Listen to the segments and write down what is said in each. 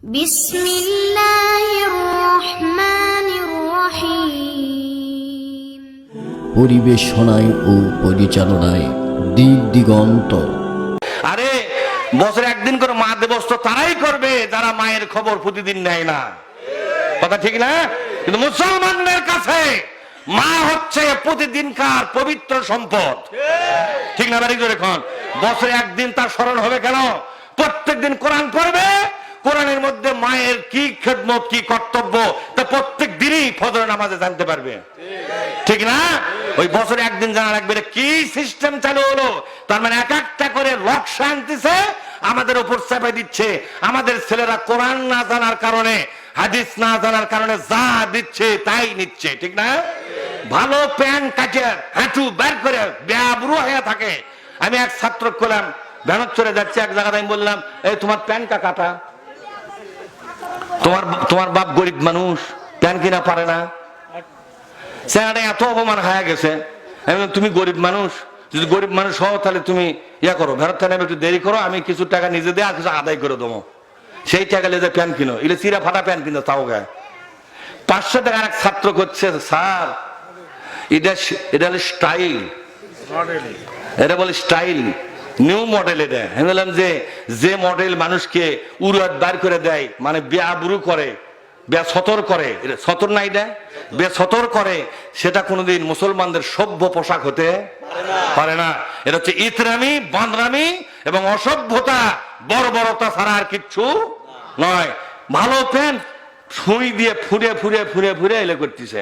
বিসমিল্লাহির রহমানির রহিম। পরিবেশনায় ও পরিচালনায় দিক দিগন্ত। আরে বছরে একদিন করে মা দিবস তো তারাই করবে যারা মায়ের খবর প্রতিদিন নেয় না, কথা ঠিক না? কিন্তু মুসলমানদের কাছে মা হচ্ছে প্রতিদিনকার পবিত্র সম্পদ, ঠিক না? এখন বছরে একদিন তার স্মরণ হবে কেন? প্রত্যেক দিন কোরআন পড়বে, কোরআনের মধ্যে মায়ের কি খেদমত কি কর্তব্য তা প্রত্যেক দিনই ফজর নামাজে জানতে পারবে, ঠিক না? ওই বছরে একদিন জানা লাগবে কি সিস্টেম চালু হলো। তার মানে এক একটা করে লক্ষ্য আনতেছে, আমাদের উপর চাপাই দিচ্ছে। আমাদের ছেলেরা কোরআন না জানার কারণে, হাদিস না জানার কারণে যা দিচ্ছে তাই নিচ্ছে, ঠিক না? ভালো প্যান্ট কাটিয়ে হাঁটু বের করে ব্যাবরু হয়ে থাকে। আমি এক ছাত্র করলাম, ভ্যানত চলে যাচ্ছে এক জায়গায়, আমি বললাম এই তোমার প্যান্ট কাটা, তোমার বাপ গরিব মানুষ, প্যান্ট কিনা পারে না। চেহারা এত অপমান হয়ে গেছে। আমি তুমি গরিব মানুষ, যদি গরিব মানুষ হও তাহলে তুমি ইয়া করো, ভারত থানায় একটু দেরি করো, আমি কিছু টাকা নিজে দিয়ে আর কিছু আদায় করে দেবো। সেই টাকা লেগে প্যান্ট কিনো, এলে চিরা ফাটা প্যান্ট কিনো, তাও গায়ে 500 টাকা। এক ছাত্র করছে স্যার এটা হলো স্টাইল, এটা বলে স্টাইল, নিউ মডেল। এটা আমি বললাম যে মডেল মানুষকে উড়াত বার করে দেয়, মানে বেআবরু করে, বেসতর করে, সতর না, এটা বেসতর করে, সেটা কোনোদিন মুসলমানদের সভ্য পোশাক হতে পারে না। এটা হচ্ছে ইতরামি, বাঁদরামি এবং অসভ্যতা, বর্বরতা ছাড়া আর কিচ্ছু নয়। ভালো প্যান্ট সুই দিয়ে ফুরে ফুরে ফুরে ফুরে এলে করতেছে।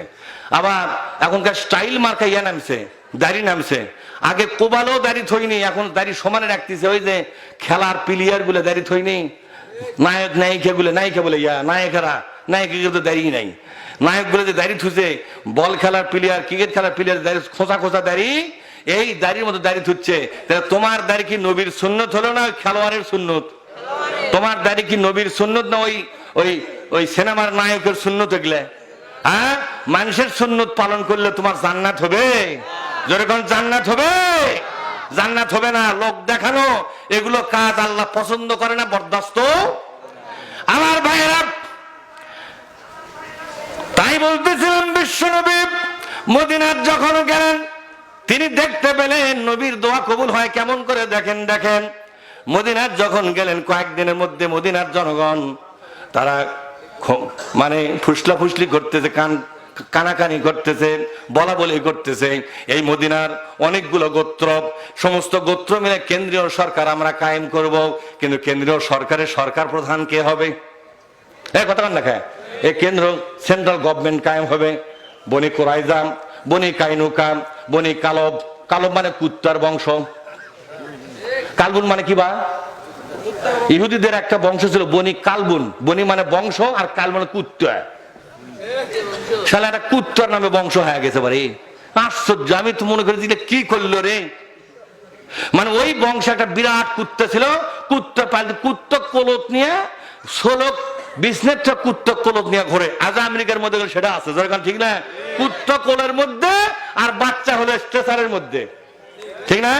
আবার এখনকার স্টাইল মার্কা ইয়া নামছে, দাড়ি নামছে। আগে কোবালেও দাড়ি থইনি, এখন দাড়ি সমানে রাখতেছে। ওই যে খেলার প্লেয়ার গুলো দাড়ি থইনি, নায়ক নায়িকা গুলো, নায়িকা বলে ইয়া নায়িকারা, নায়িকা তো দাড়ি নাই, নায়ক গুলো যে দাড়ি থুছে, বল খেলার প্লেয়ার, ক্রিকেট খেলার প্লেয়ার দাড়ি খোঁচা খোঁচা দাড়ি, এই দাড়ির মতো দাড়ি থুচ্ছে। তোমার দাড়ি কি নবীর সুন্নত হলো না খেলোয়াড়ের সুন্নত? তোমার দাড়ি কি নবীর সুন্নত না ওই ওই ওই সিনেমার নায়কের সুন্নত? এগুলো হ্যাঁ, মানুষের সুন্নত পালন করলে তোমার জান্নাত হবে? যেরকম জান্নাত হবে? জান্নাত হবে না। লোক দেখানো এগুলো কাজ আল্লাহ পছন্দ করে না, বরদাস্ত। আমার ভাইয়েরা, তাই বলতেছিলাম বিশ্বনবী মদিনার যখন গেলেন, তিনি দেখতে পেলেন নবীর দোয়া কবুল হয় কেমন করে। দেখেন দেখেন মদিনার যখন গেলেন, কয়েকদিনের মধ্যে মদিনার জনগণ তারা মানে ফুসলা ফুসলি করতেছে, কানাকানি করতেছে, বলা বলি করতেছে। এই মদিনার অনেকগুলো গোত্র, সমস্ত গোত্র মিলে কেন্দ্রীয় সরকার আমরা কায়েম করব। কিন্তু কেন্দ্রীয় সরকারের সরকার প্রধান কে হবে? এই কথা না খায়, এই কেন্দ্র সেন্ট্রাল গভর্নমেন্ট কায়েম হবে। বনি কুরাইজা, বনি কাইনুকা, বনি কালব। কালব মানে কুত্তার বংশ। কালবুন মানে কি বা? ইহুদিদের একটা বংশ ছিল বনি কালবুন। বনি মানে বংশ, আর কাল মানে কুত্তা। শালা একটা কুত্তার নামে বংশ হয়ে গেছে বারে। আশ্চর্য, আমি তো মনে করি যে কি করলো রে। মানে ওই বংশে একটা বিরাট কুত্তা ছিল, কুত্তা পাল, কুত্তা কলত নিয়ে 16-20 কুত্তা কলত নিয়ে ঘোরে। আজ আমেরিকার মধ্যে সেটা আছে, ঠিক না? কুত্তা কোলের মধ্যে আর বাচ্চা হলো স্ট্রেচারের মধ্যে, ঠিক না?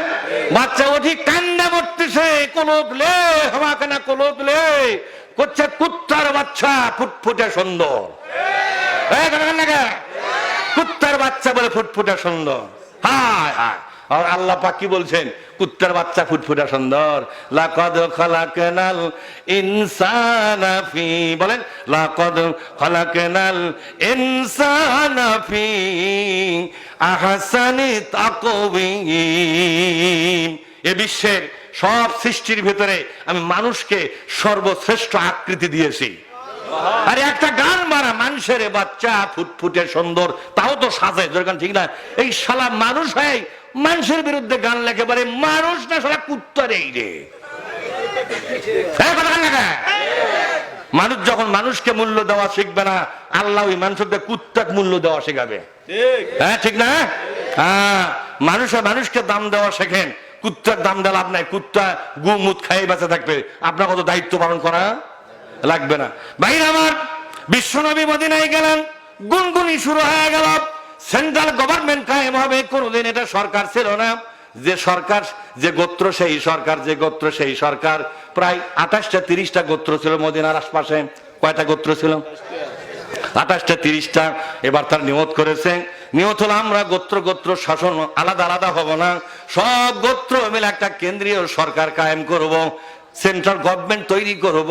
বাচ্চা ওঠি কান্না করতেছে, কলত লে হামাকানা, কলত লে করছে। কুত্তার বাচ্চা ফুটফুটে সুন্দর, কুত্তার বাচ্চা বলে ফুটফুটে সুন্দর। হায় হায়, আর আল্লাহ পাক কি বলছেন? কুত্তার বাচ্চা ফুটফুটে সুন্দর। লাকাদ খালাকনাল ইনসানা ফি, বলেন লাকাদ খালাকনাল ইনসানা ফি আহসানি তাকওয়িম। এ বিশ্বের সব সৃষ্টির ভিতরে আমি মানুষকে সর্বশ্রেষ্ঠ আকৃতি দিয়েছি। আরে একটা গান মারা মানুষের বাচ্চা ফুটফুটে সুন্দর, তাও তো সাজে, ঠিক না? এই শালা মানুষ হয় মানুষের বিরুদ্ধে গান লেখে পারে, মানুষ না শালা কুত্তার। এই রে মানুষ যখন মানুষকে মূল্য দেওয়া শিখবে না, আল্লাহ ওই মানুষকে কুত্তাকে মূল্য দেওয়া শেখাবে। হ্যাঁ, ঠিক না? হ্যাঁ, মানুষকে দাম দেওয়া শেখেন, কুত্তার দাম দেওয়া লাভ নাই। কুত্তা গুমুত খাই বেঁচে থাকবে, আপনার কত দায়িত্ব পালন করা লাগবে না। ভাই আমার, বিশ্বনবী মদিনায় গেলেন, গুনগুনি শুরু হয়ে গেল। সেন্ট্রাল গভর্নমেন্ট কায়েম হবে, কোনদিন এটা সরকার ছিল না। যে সরকার, যে গোত্র সেই সরকার, যে গোত্র সেই সরকার। প্রায় 28টা 30টা গোত্র ছিল মদিনার আশপাশে। কয়টা গোত্র ছিল? 28টা 30টা। এবার তার নিয়ত করেছে, নিয়ত হলো আমরা গোত্র গোত্র শাসন আলাদা আলাদা হব না, সব গোত্র মিলে একটা কেন্দ্রীয় সরকার কায়েম করব, সেন্ট্রাল গভর্নমেন্ট তৈরি করব।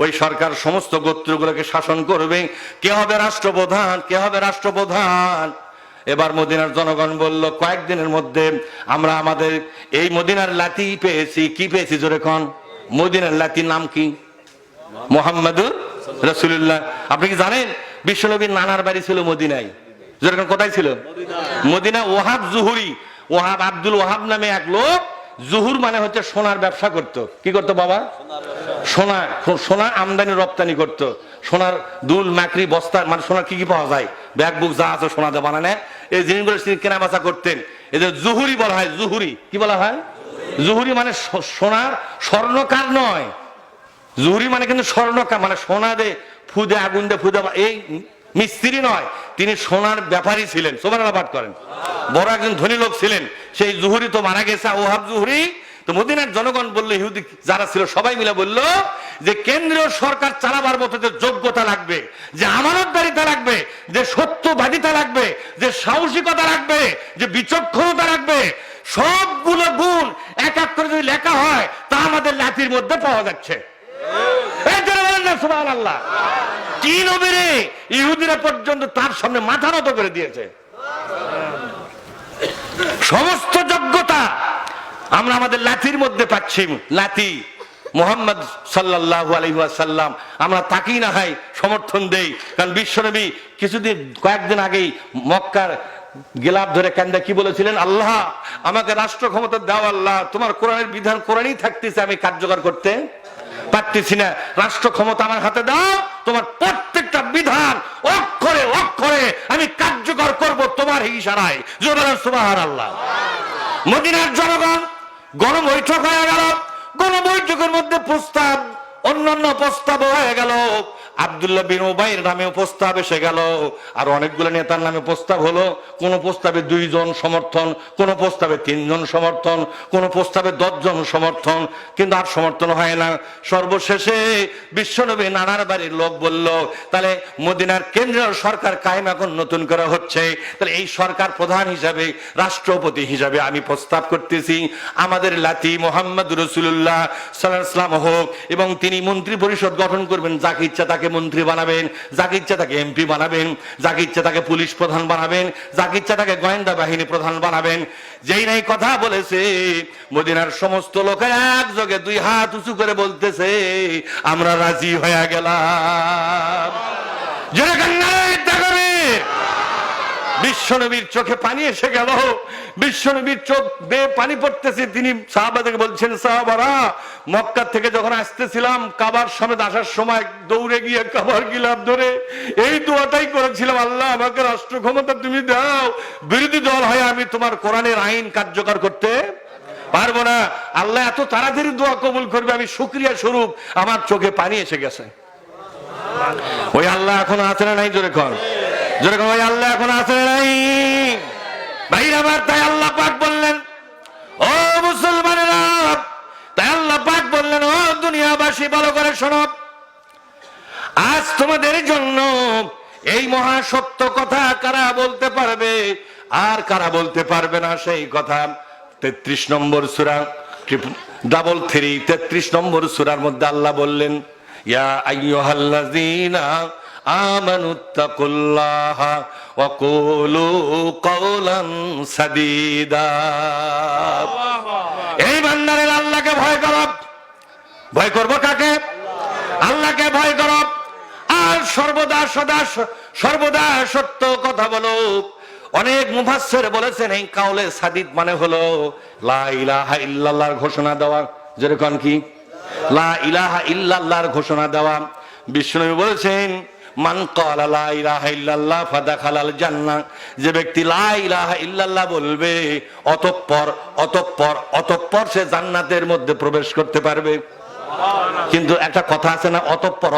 ওই সরকার সমস্ত গোত্রগুলোকে শাসন করবে। কে হবে রাষ্ট্রপ্রধান? কে হবে রাষ্ট্রপ্রধান? এবার মদিনার জনগণ বলল, কয়েকদিনের মধ্যে আমরা আমাদের এই মদিনার লাতি পেয়েছি। কি পেয়েছি জোরে কোন? মদিনার লাতির নাম কি? মুহাম্মাদুর রাসূলুল্লাহ। আপনি কি জানেন বিশ্বনবীর নানার বাড়ি ছিল মদিনায়? জোরে কোন? কোথায় ছিল? মদিনা। ওয়াহাব জুহুরি, ওয়াহাব আব্দুল ওয়াহাব নামে এক লোক, জুহুর মানে হচ্ছে সোনার ব্যবসা করত। কি করতো বাবা? সোনা, সোনা আমদানি রপ্তানি করত। সোনার দুল মাকড়ি বস্তা, মানে সোনার কি কি পাওয়া যায়, ব্যাগ বুক যা আছে সোনা দিয়ে বানানো, এই জিনিসগুলো কেনা বেচা করতেন। এদের জুহুরি বলা হয়। জুহুরি কি বলা হয়? জুহুরি মানে সোনার, স্বর্ণকার নয়। জুহুরি মানে কিন্তু স্বর্ণকার, মানে সোনা দে ফুদে আগুন দে ফুদে, এই মিস্ত্রি নয়, তিনি সোনার ব্যাপারী ছিলেন। সুবহানাল্লাহ পাঠ করেন। বড় একজন ধনী লোক ছিলেন। সেই জুহুরি তো মারা গেছে, ওহাব জুহুরি। তো মদিনার জনগণ বলল, ইহুদি যারা ছিল সবাই মিলে বলল যে কেন্দ্রীয় সরকার চালাবার মতো যে যোগ্যতা লাগবে, যে আমানতদারিতা লাগবে, যে সত্যবাদিতা লাগবে, যে সাহসিকতা লাগবে, যে বিচক্ষণতা লাগবে, সবগুলো গুণ এক এক করে যদি লেখা হয় তা আমাদের লাঠির মধ্যে পাওয়া যাচ্ছে। সুবহানাল্লাহ। কি নবী রে, ইহুদিরা পর্যন্ত তার সামনে মাথা নত করে দিয়েছে। সমস্ত যোগ্যতা আমরা আমাদের লাঠির মধ্যে পাচ্ছি। লাঠি মুহাম্মদ সাল্লাল্লাহু আলাইহি ওয়াসাল্লাম। আমরা তাকেই না হয় সমর্থন দেই, কারণ বিশ্বনবী কিছুদিন কয়েকদিন আগেই মক্কার গিলাপ ধরে কান্দা কি বলেছিলেন? আল্লাহ আমাকে রাষ্ট্র ক্ষমতা দাও, আল্লাহ তোমার কোরআনের বিধান কোরআনই থাকতেছে, আমি কার্যকর করতে পারতেছি না, রাষ্ট্র ক্ষমতা আমার হাতে দাও, তোমার প্রত্যেকটা বিধান অক্ষরে অক্ষরে আমি কার্যকর করব তোমার ইশারায়। সুবহানাল্লাহ। মদিনার জনগণ গণবৈঠক হয়ে গেল। গণবৈঠকের মধ্যে প্রস্তাব, অন্যান্য প্রস্তাব হয়ে গেল। আব্দুল্লাহ বিন উবাইর নামে প্রস্তাব এসে গেল, আর অনেকগুলো নেতার নামে প্রস্তাব হলো। কোন প্রস্তাবে 2 জন সমর্থন, কোন প্রস্তাবে 3 জন সমর্থন, কোন প্রস্তাবে 10 জন সমর্থন, কিন্তু আর সমর্থন হয় না। সর্বশেষে বিশ্বনবী নানার বাড়ির লোক বলল, তাহলে মদিনার কেন্দ্রীয় সরকার কায়েম এখন নতুন করা হচ্ছে, তাহলে এই সরকার প্রধান হিসাবে, রাষ্ট্রপতি হিসাবে আমি প্রস্তাব করতেছি আমাদের লাতি মুহাম্মদ রাসূলুল্লাহ সাল্লাল্লাহু আলাইহি ওয়াসাল্লাম হোক, এবং তিনি মন্ত্রী পরিষদ গঠন করবেন। যাকে ইচ্ছা তাকে মন্ত্রী বানাবেন, যাকে ইচ্ছা তাকে এমপি বানাবেন, যাকে ইচ্ছা তাকে পুলিশ প্রধান বানাবেন, যাকে ইচ্ছা তাকে গোয়েন্দা বাহিনী প্রধান বানাবেন। যেই নাই কথা বলেছে, মদিনার সমস্ত লোকের একযোগে 2 হাত উঁচু করে বলতেছে, আমরা রাজি হয়ে গেলাম। বিশ্বনবীর চোখে পানি এসে গেল। বিশ্বনবীর চোখ বেয়ে পানি পড়তেছে। তিনি সাহাবাদেরকে বলছেন, সাহাবারা মক্কা থেকে যখন আসতেছিলাম কাবার সমেত আসার সময় দৌড়ে গিয়ে কাবার গিলাফ ধরে এই দোয়াটাই করেছিলাম, আল্লাহ আমাকে রাষ্ট্র ক্ষমতা তুমি দাও, বিরোধী দল হয়ে আমি তোমার কোরআনের আইন কার্যকর করতে পারবো না। আল্লাহ এত তাড়াতাড়ি দোয়া কবুল করবে, আমি শুকরিয়া স্বরূপ আমার চোখে পানি এসে গেছে। ওই আল্লাহ এখন আছে না নাই? জোরে কর, জোরে কর, ওই আল্লাহ এখন আছে না নাই? ভাইরা আমার, তাই আল্লাহ পাক বললেন, ও মুসলমানেরা, তাই আল্লাহ পাক বললেন, ও দুনিয়াবাসী ভালো করে শোনো, আজ তোমাদের জন্য এই মহা সত্য কথা কারা বলতে পারবে আর কারা বলতে পারবে না সেই কথা 33 নম্বর সূরা 33 নম্বর সূরার মধ্যে আল্লাহ বললেন, ইয়া আইয়ুহাল্লাযীনা আমানুত্তাকুল্লাহা ওয়া কুলু কওলান সাদীদা। এই বান্দারের আল্লাহকে ভয় করো। ভয় করবো কাকে? আল্লাহকে ভয় করো, আর সর্বদা সর্বদা সত্য কথা বলো। অনেক মুফাসসির বলেছেন এই কাউলে সাদিদ মানে হলো লা ইলাহা ইল্লাল্লাহর ঘোষণা দেওয়া। যেরকম কি লা ইলাহা ইল্লাল্লাহর ঘোষণা দেওয়া। বিষ্ণু বলেছেন, মান ক্বালা লা ইলাহা ইল্লাল্লাহ ফাদাখালাল জান্নাহ, যে ব্যক্তি লা ইলাহা ইল্লাল্লাহ বলবে অতঃপর সে জান্নাতের মধ্যে প্রবেশ করতে পারবে। কিন্তু একটা কথা আছে না,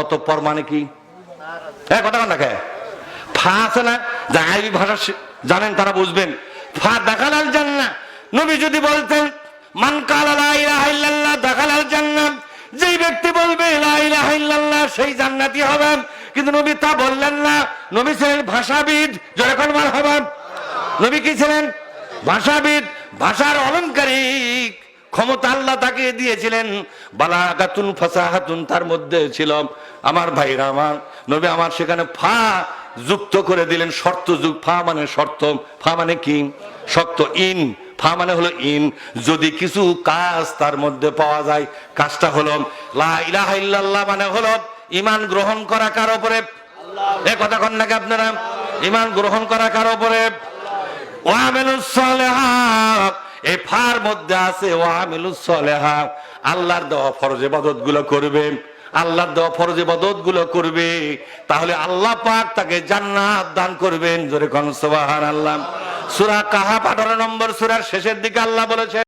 অতঃপর মানে কি? কথা না কে ফা আছে না, যা আরবি ভাষা জানেন তারা বুঝবেন। ফা দাখালাল জান্নাহ, নবী যদি বলতেন মান কালা লা ইলাহা ইল্লাল্লাহ দাখালাল জান্নাহ, যেই ব্যক্তি বলবে লা ইলাহা ইল্লাল্লাহ সেই জান্নাতি হবে, কিন্তু নবী তা বললেন না। নবী ছিলেন ভাষাবিদ, যখন মারহাবা। নবী কি ছিলেন? ভাষাবিদ, ভাষার অলংকারিক ক্ষমতা আল্লাহ তাকে দিয়েছিলেন। বালাগাতুন ফাসাহাতুন তার মধ্যে ছিল। আমার ভাইরা আমার, নবী আমার সেখানে ফা যুক্ত করে দিলেন, শর্ত যুগ। ফা মানে শর্ত, ফা মানে কি? শর্ত। ইন, ফা মানে হলো ইন, যদি কিছু কাজ তার মধ্যে পাওয়া যায়, কাজটা হলো লা ইলাহা ইল্লাল্লাহ, মানে হলো ঈমান গ্রহণ করা কার উপরে? এ কথা কন নাকি আপনারা? ঈমান গ্রহণ করা কার উপরে? ওয়া আমিলুস সালিহাত, এই ফার মধ্যে আছে ওয়া আমিলুস সালিহাত, আল্লাহর দেওয়া ফরজ ইবাদত গুলো করবে, আল্লাহর দেওয়া ফরজ ইবাদত গুলো করবে, তাহলে আল্লাহ পাক তাকে জান্নাত দান করবেন। জোরে কোন সুবহানাল্লাহ। সূরা কাহাফ 18 নম্বর সূরার শেষের দিকে আল্লাহ বলেছেন